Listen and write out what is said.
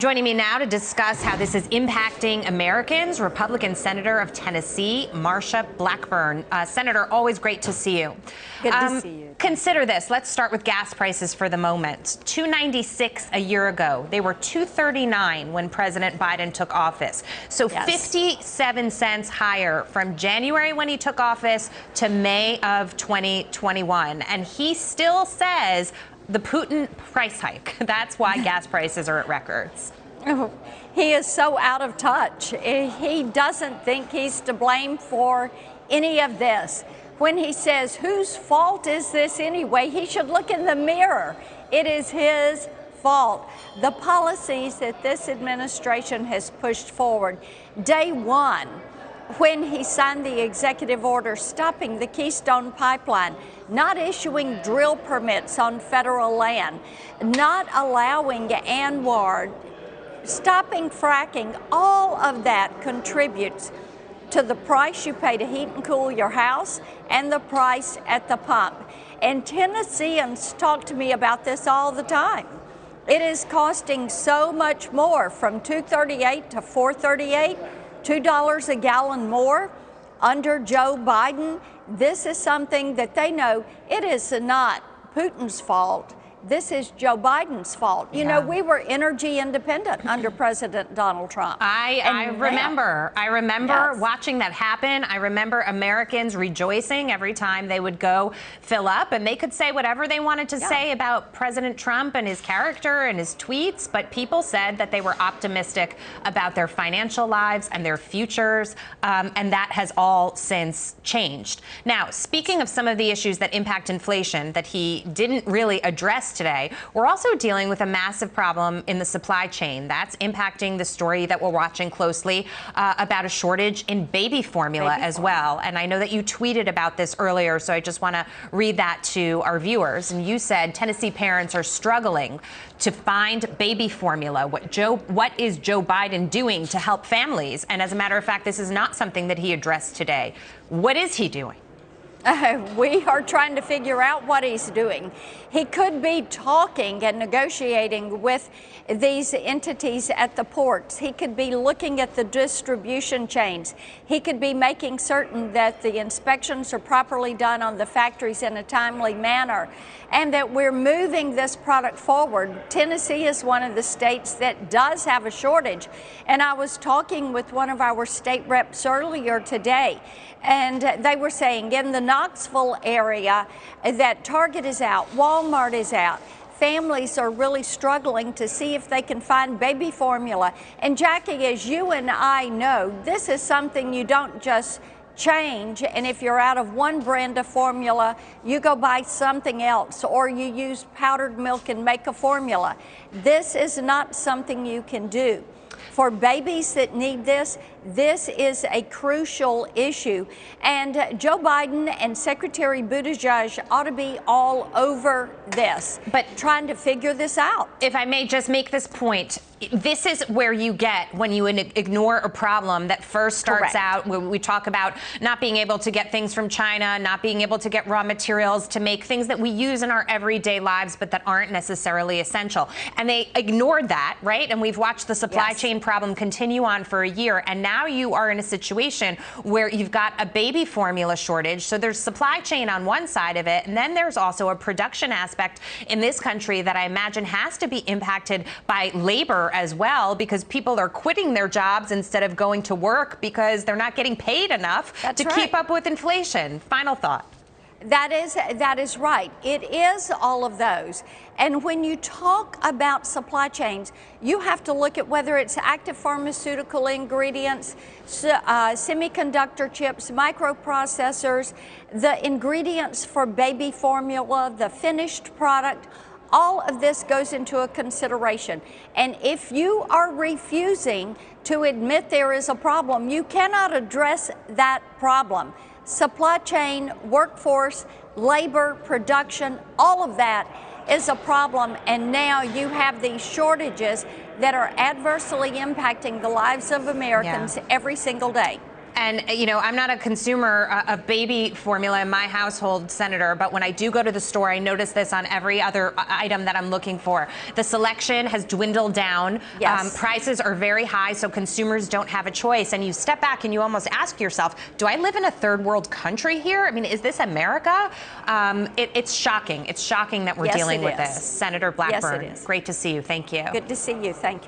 Joining me now to discuss how this is impacting Americans, Republican Senator of Tennessee, Marsha Blackburn. Senator, always great to see you. Good to see you. Consider this. Let's start with gas prices for the moment. $2.96 a year ago. They were $2.39 when President Biden took office. So 57 cents higher from January when he took office to May of 2021. And he still says the Putin price hike. That's why gas prices are at records. Oh, he is so out of touch. He doesn't think he's to blame for any of this. When he says, whose fault is this anyway? He should look in the mirror. It is his fault. The policies that this administration has pushed forward, day one, when he signed the executive order stopping the Keystone Pipeline, not issuing drill permits on federal land, not allowing ANWR, stopping fracking, all of that contributes to the price you pay to heat and cool your house and the price at the pump. And Tennesseans talk to me about this all the time. It is costing so much more, from $2.38 to $4.38. $2 a gallon more under Joe Biden. This is something that they know it is not Putin's fault. This is Joe Biden's fault. You know, we were energy independent under President Donald Trump. I remember watching that happen. I remember Americans rejoicing every time they would go fill up, and they could say whatever they wanted to say about President Trump and his character and his tweets, but people said that they were optimistic about their financial lives and their futures, and that has all since changed. Now, speaking of some of the issues that impact inflation that he didn't really address today, we're also dealing with a massive problem in the supply chain that's impacting the story that we're watching closely about a shortage in baby formula as well. And I know that you tweeted about this earlier, so I just want to read that to our viewers. And you said Tennessee parents are struggling to find baby formula. What is Joe Biden doing to help families? And as a matter of fact, this is not something that he addressed today. What is he doing? We are trying to figure out what he's doing. He could be talking and negotiating with these entities at the ports. He could be looking at the distribution chains. He could be making certain that the inspections are properly done on the factories in a timely manner and that we're moving this product forward. Tennessee is one of the states that does have a shortage. And I was talking with one of our state reps earlier today, and they were saying in the Knoxville area that Target is out, Walmart is out. Families are really struggling to see if they can find baby formula. And Jackie, as you and I know, this is something you don't just change, and if you're out of one brand of formula, you go buy something else, or you use powdered milk and make a formula. This is not something you can do. For babies that need this, this is a crucial issue. And Joe Biden and Secretary Buttigieg ought to be all over this, but trying to figure this out. If I may just make this point, this is where you get when you ignore a problem that first starts out when we talk about not being able to get things from China, not being able to get raw materials to make things that we use in our everyday lives, but that aren't necessarily essential. And they ignored that, right? And we've watched the supply chain problem continue on for a year. And now you are in a situation where you've got a baby formula shortage. So there's supply chain on one side of it. And then there's also a production aspect in this country that I imagine has to be impacted by labor as well, because people are quitting their jobs instead of going to work because they're not getting paid enough to keep up with inflation. Final thought. That is right. It is all of those. And when you talk about supply chains, you have to look at whether it's active pharmaceutical ingredients, semiconductor chips, microprocessors, the ingredients for baby formula, the finished product. All of this goes into a consideration. And if you are refusing to admit there is a problem, you cannot address that problem. Supply chain, workforce, labor, production, all of that is a problem. And now you have these shortages that are adversely impacting the lives of Americans every single day. And, you know, I'm not a consumer of baby formula in my household, Senator, but when I do go to the store, I notice this on every other item that I'm looking for. The selection has dwindled down. Yes. Prices are very high, so consumers don't have a choice. And you step back and you almost ask yourself, do I live in a third world country here? I mean, is this America? It's shocking. It's shocking that we're dealing with this. Senator Blackburn, yes, it is. Great to see you. Thank you. Good to see you. Thank you.